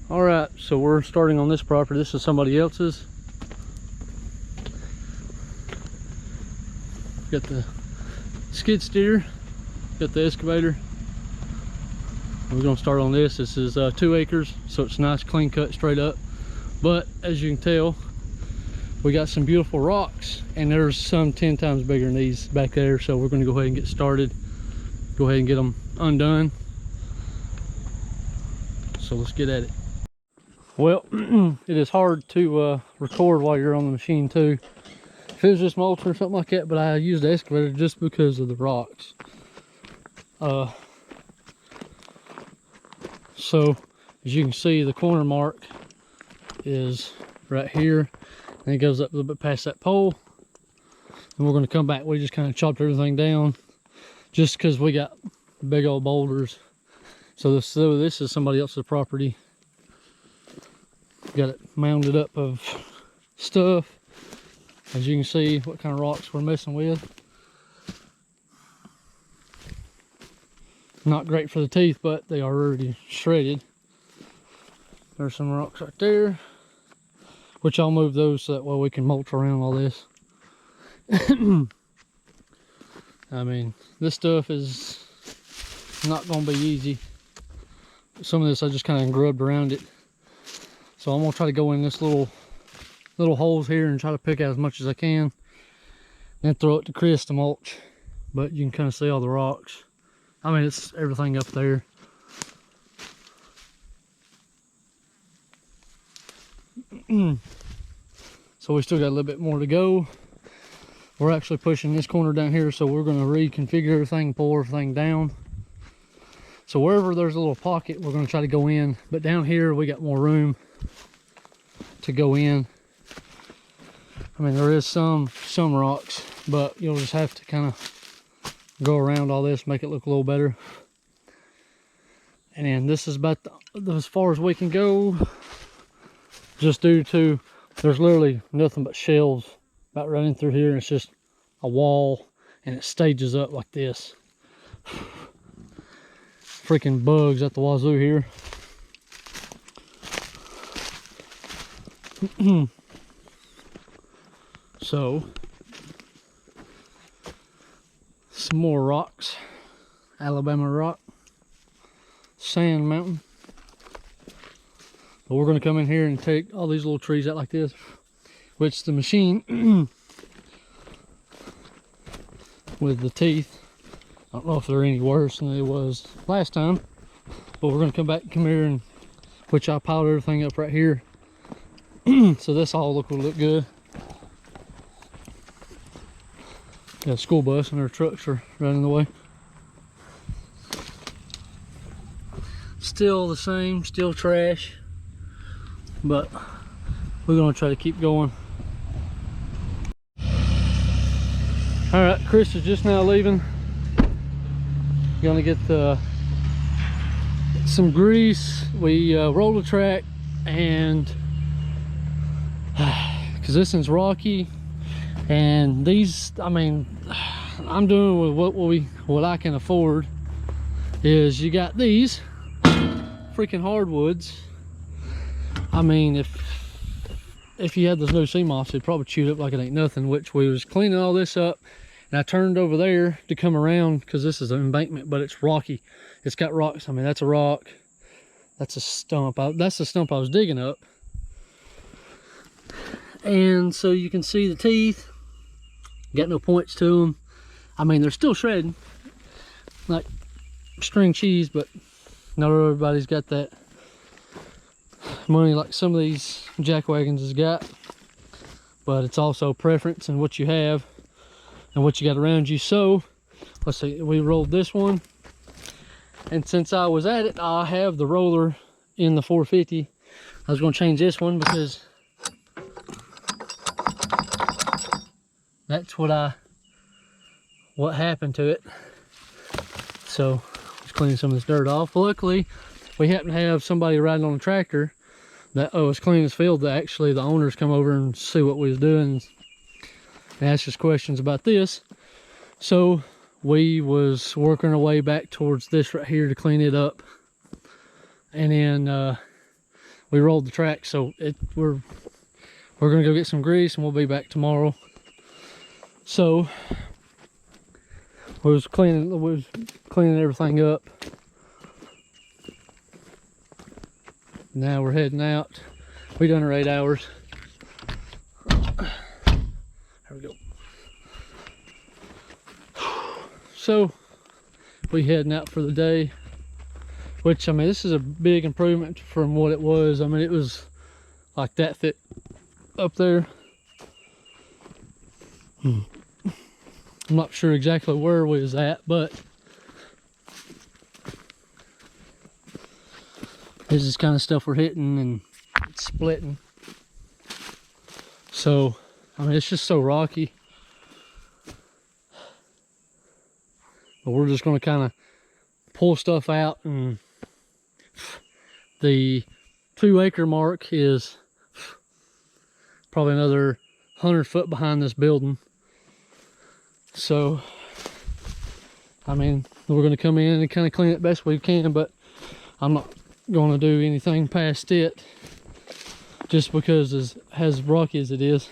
All right, so we're starting on this property. This is somebody else's. Got the skid steer, got the excavator. We're gonna start on this. This is 2 acres, so it's nice, clean cut, straight up. But as you can tell, we got some beautiful rocks, and there's some 10 times bigger than these back there. So we're gonna go ahead and get started. Go ahead and get them undone. So let's get at it. Well, it is hard to record while you're on the machine too. If it was just mulch or something like that, but I used the excavator just because of the rocks. So as you can see, the corner mark is right here, and it goes up a little bit past that pole. And we're going to come back. We just kind of chopped everything down just because we got big old boulders. So this is somebody else's property. Got it mounded up of stuff. As you can see, what kind of rocks we're messing with. Not great for the teeth, but they are already shredded. There's some rocks right there, which I'll move those so that way we can mulch around all this. I mean, this stuff is not going to be easy. Some of this I just kind of grubbed around it. So I'm going to try to go in this little holes here and try to pick out as much as I can. Then throw it to Chris to mulch. But you can kind of see all the rocks. I mean, it's everything up there. So we still got a little bit more to go. We're actually pushing this corner down here, so we're going to reconfigure everything, pull everything down. So wherever there's a little pocket, we're going to try to go in. But down here, we got more room to go in. I mean, there is some rocks, but you'll just have to kind of go around all this, make it look a little better. And then this is about as far as we can go, just due to there's literally nothing but shelves about running through here, and it's just a wall, and it stages up like this. Freaking bugs at the wazoo here. So some more rocks. Alabama rock, sand mountain. But we're going to come in here and take all these little trees out like this, which the machine with the teeth, I don't know if they're any worse than it was last time, but we're going to come here, and which I piled everything up right here. So this all will look good. Got a school bus and our trucks are running the way. Still the same, still trash, but we're going to try to keep going. All right, Chris is just now leaving. Gonna get some grease. We rolled the track, and because this one's rocky, and these, I mean, I'm doing with what I can afford. Is you got these freaking hardwoods. I mean, if you had those no seam offs, it'd probably chewed up like it ain't nothing. Which we was cleaning all this up, and I turned over there to come around because this is an embankment, but it's rocky. It's got rocks. I mean, that's a rock. That's a stump. That's the stump I was digging up. And so you can see the teeth. Got no points to them. I mean, they're still shredding like string cheese, but not everybody's got that money like some of these jack wagons has got. But it's also preference and what you have and what you got around you. So let's see, we rolled this one, and since I was at it, I have the roller in the 450. I was going to change this one because that's what happened to it. So let's clean some of this dirt off. Luckily, we happen to have somebody riding on a tractor that was cleaning his field, that actually the owners come over and see what we was doing and ask us questions about this. So we was working our way back towards this right here to clean it up, and then we rolled the track, so we're gonna go get some grease and we'll be back tomorrow. So we was cleaning everything up. Now we're heading out. We done our 8 hours. There we go. So we heading out for the day, which, I mean, this is a big improvement from what it was. I mean, it was like that thick up there. I'm not sure exactly where we was at, but this is kind of stuff we're hitting and splitting. So, I mean, it's just so rocky. But we're just going to kind of pull stuff out, and the 2 acre mark is probably another 100 foot behind this building. So, I mean, we're going to come in and kind of clean it best we can, but I'm not going to do anything past it just because it's as rocky as it is.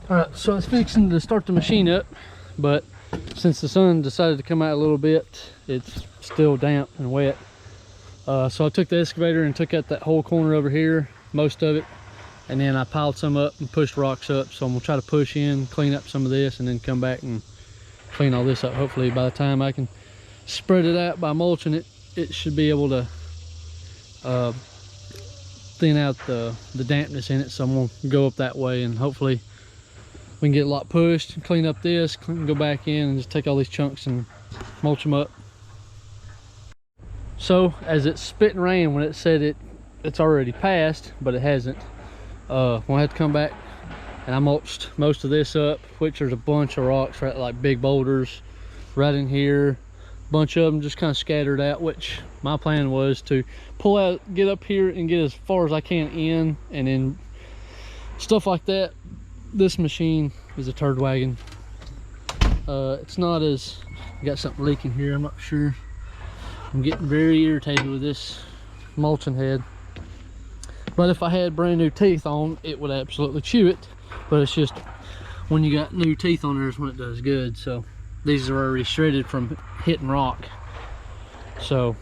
Alright, so I was fixing to start the machine up, but since the sun decided to come out a little bit, it's still damp and wet. So I took the excavator and took out that whole corner over here, most of it, and then I piled some up and pushed rocks up. So I'm gonna try to push in, clean up some of this, and then come back and clean all this up. Hopefully by the time I can spread it out by mulching it, it should be able to thin out the dampness in it. So I'm gonna go up that way, and hopefully we can get a lot pushed and clean up this, go back in and just take all these chunks and mulch them up. So as it's spitting rain, when it said it's already passed, but it hasn't, we'll have to come back, and I mulched most of this up, which there's a bunch of rocks, right, like big boulders right in here, a bunch of them just kind of scattered out, which my plan was to pull out, get up here and get as far as I can in, and then stuff like that. This machine is a turd wagon. It's not as, I got something leaking here, I'm not sure. I'm getting very irritated with this mulching head. But if I had brand new teeth on, it would absolutely chew it. But it's just when you got new teeth on there is when it does good. So these are already shredded from hitting rock. So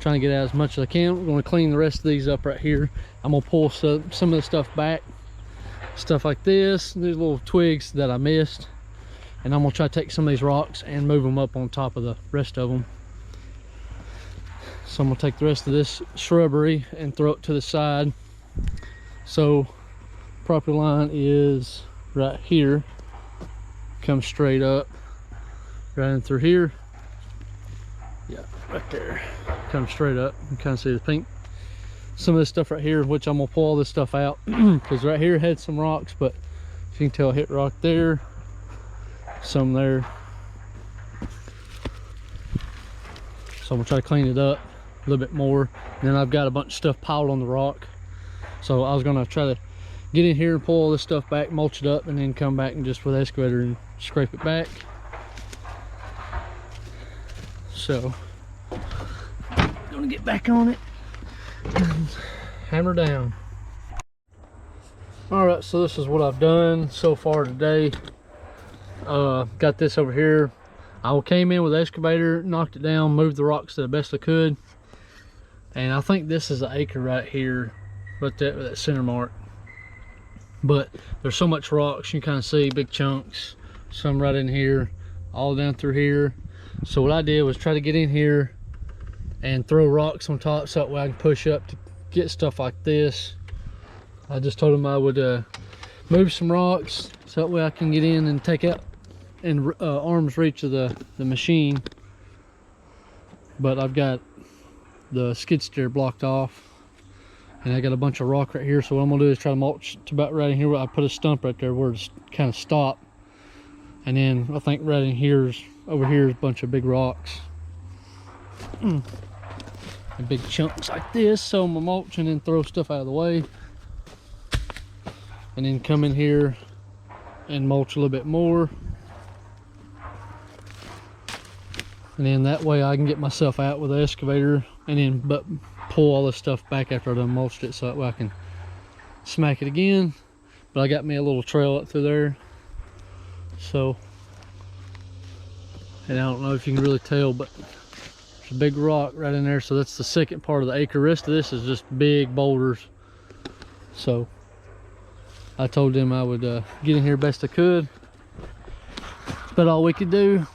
trying to get out as much as I can. We're going to clean the rest of these up right here. I'm going to pull some of the stuff back. Stuff like this, these little twigs that I missed, and I'm gonna try to take some of these rocks and move them up on top of the rest of them. So I'm gonna take the rest of this shrubbery and throw it to the side. So property line is right here, comes straight up right in through here. Yeah, right there, comes straight up. You can kind of see the pink. Some of this stuff right here, which I'm gonna pull all this stuff out because right here had some rocks, but if you can tell, I hit rock there, some there. So I'm gonna try to clean it up a little bit more. And then I've got a bunch of stuff piled on the rock, so I was gonna try to get in here and pull all this stuff back, mulch it up, and then come back and just with the excavator and scrape it back. So I'm gonna get back on it and hammer down. All right, so this is what I've done so far today. Got this over here. I came in with the excavator, knocked it down, moved the rocks to the best I could, and I think this is an acre right here, but that center mark. But there's so much rocks, you can kind of see big chunks, some right in here, all down through here. So what I did was try to get in here and throw rocks on top so that way I can push up to get stuff like this. I just told them I would move some rocks so that way I can get in and take out in arm's reach of the machine. But I've got the skid steer blocked off, and I got a bunch of rock right here. So what I'm gonna do is try to mulch to about right in here. I put a stump right there where it's kind of stopped, and then I think right in here's over here is a bunch of big rocks. And big chunks like this. So I'm gonna mulch and then throw stuff out of the way, and then come in here and mulch a little bit more. And then that way I can get myself out with the excavator and then pull all this stuff back after I done mulched it, so that way I can smack it again. But I got me a little trail up through there. So, and I don't know if you can really tell, but there's a big rock right in there. So that's the second part of the acre. The rest of this is just big boulders. So I told them I would get in here best I could. But all we could do.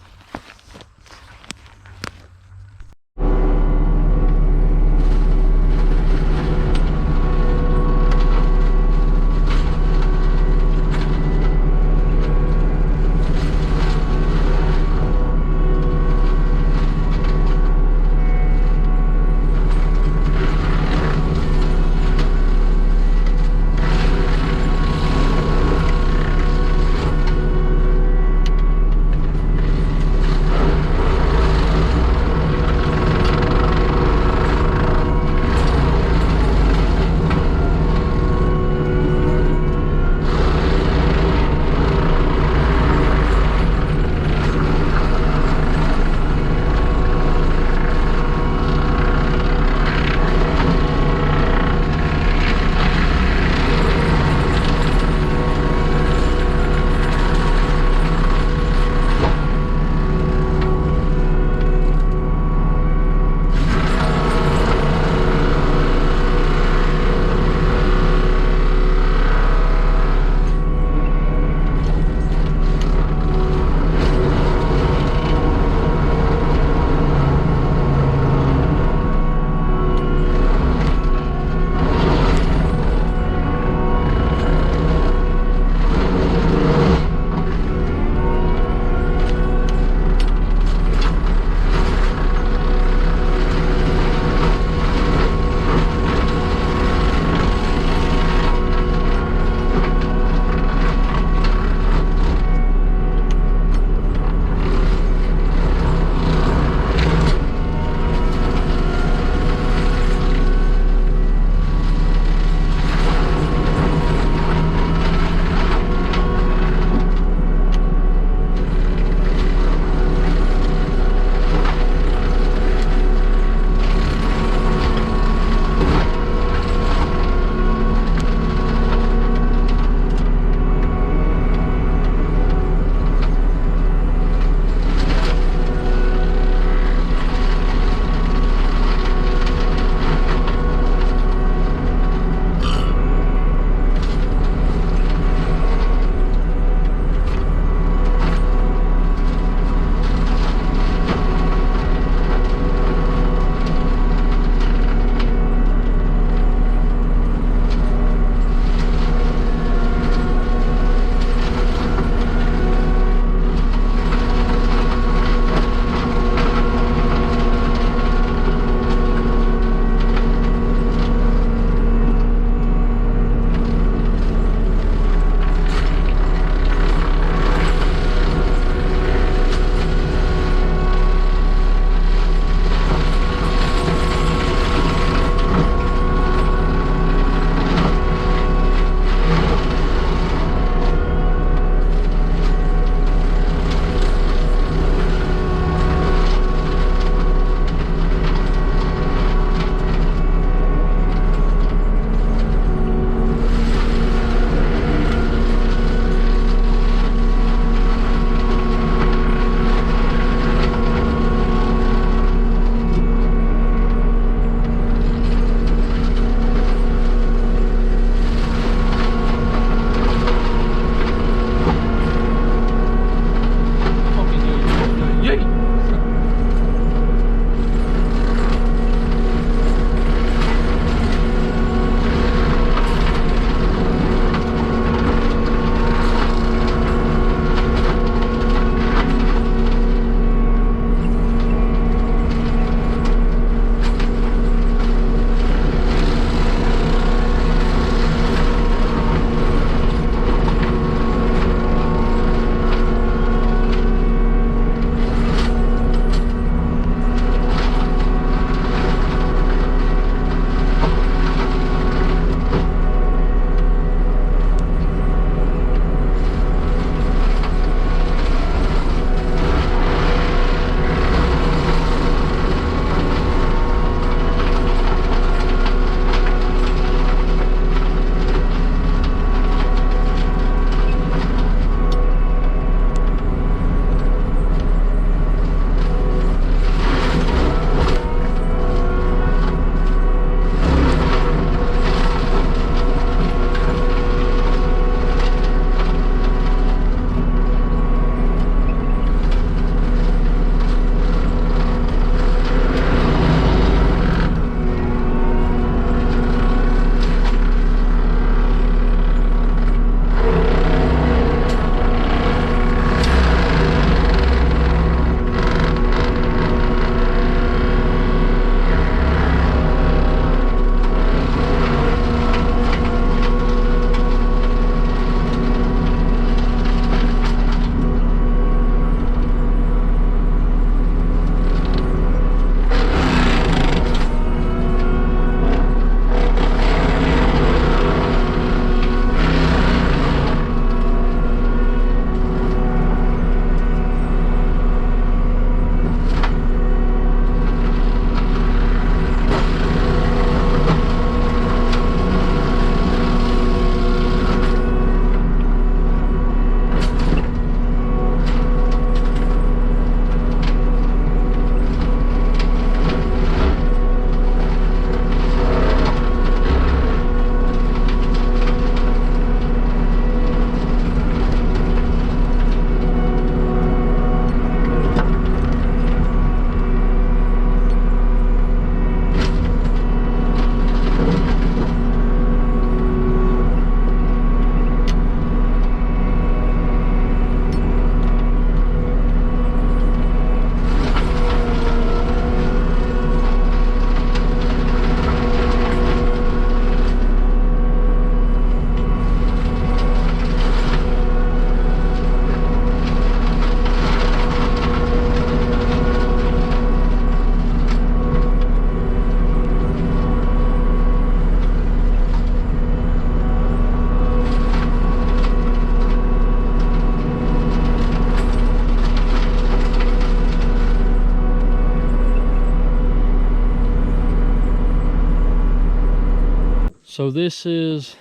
So this is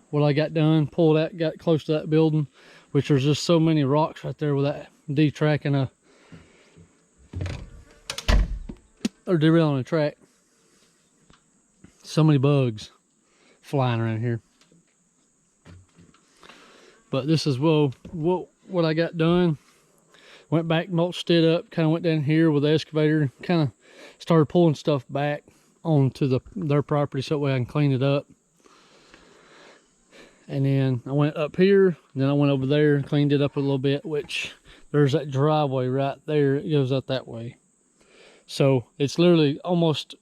what I got done. Pulled out, got close to that building, which there's just so many rocks right there with that D-tracking or derailing a track. So many bugs flying around here. But this is what I got done. Went back, mulched it up, kind of went down here with the excavator, kind of started pulling stuff back onto their property so that way I can clean it up. And then I went up here, and then I went over there and cleaned it up a little bit, which there's that driveway right there. It goes up that way. So it's literally almost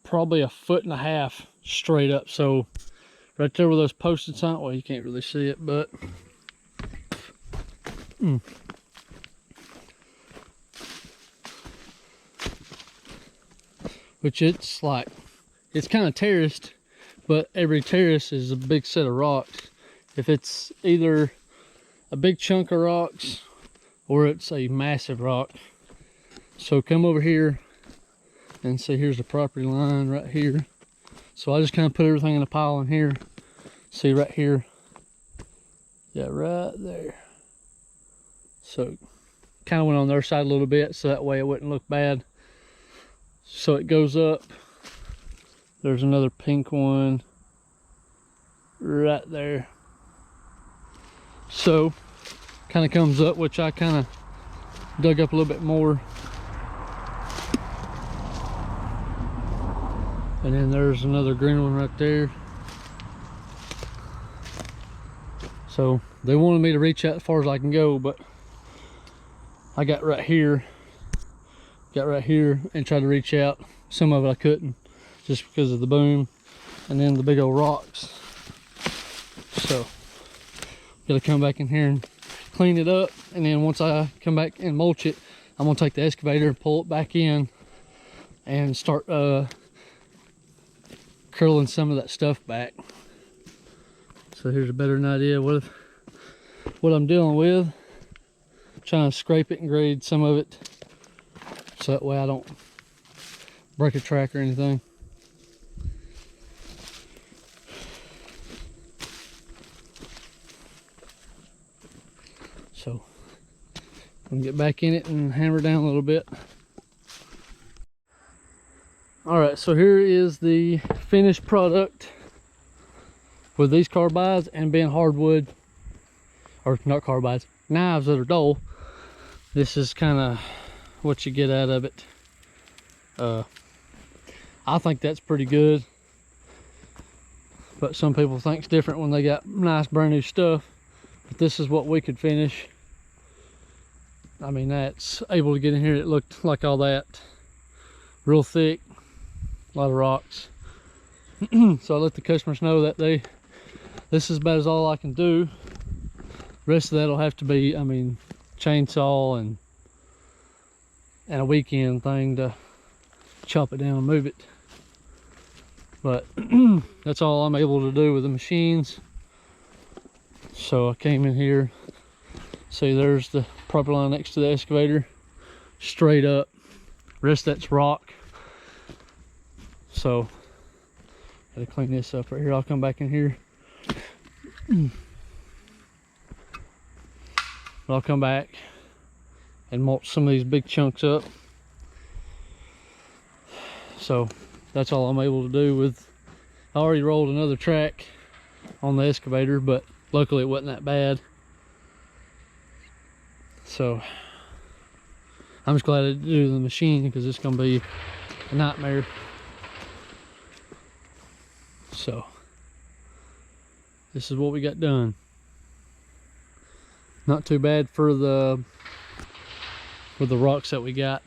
probably 1.5 feet straight up. So right there where those posted signs, well, you can't really see it, but which it's like, it's kind of terraced, but every terrace is a big set of rocks. If it's either a big chunk of rocks or it's a massive rock. So come over here and see, here's the property line right here. So I just kind of put everything in a pile in here. See right here. Yeah, right there. So kind of went on their side a little bit so that way it wouldn't look bad. So it goes up. There's another pink one right there. So kind of comes up, which I kind of dug up a little bit more. And then there's another green one right there. So they wanted me to reach out as far as I can go, but I got right here and tried to reach out. Some of it I couldn't, just because of the boom and then the big old rocks. So gotta come back in here and clean it up, and then once I come back and mulch it, I'm gonna take the excavator and pull it back in and start curling some of that stuff back. So here's a better idea what I'm dealing with. I'm trying to scrape it and grade some of it so that way I don't break a track or anything. So I'm gonna get back in it and hammer down a little bit. All right, so here is the finished product with these carbides and being hardwood, or not carbides, knives that are dull. This is kind of what you get out of it. I think that's pretty good, but some people think it's different when they got nice brand new stuff. But this is what we could finish. I mean, that's able to get in here. It looked like all that, real thick, a lot of rocks. So I let the customers know that this is about as all I can do. The rest of that will have to be, I mean, chainsaw and a weekend thing to chop it down and move it. But that's all I'm able to do with the machines. So I came in here. See, there's the property line next to the excavator, straight up. Rest that's rock. So gotta clean this up right here. I'll come back in here. I'll come back and mulch some of these big chunks up. So that's all I'm able to do with. I already rolled another track on the excavator, but luckily it wasn't that bad. So I'm just glad I didn't do the machine, because it's gonna be a nightmare. So this is what we got done. Not too bad for the rocks that we got.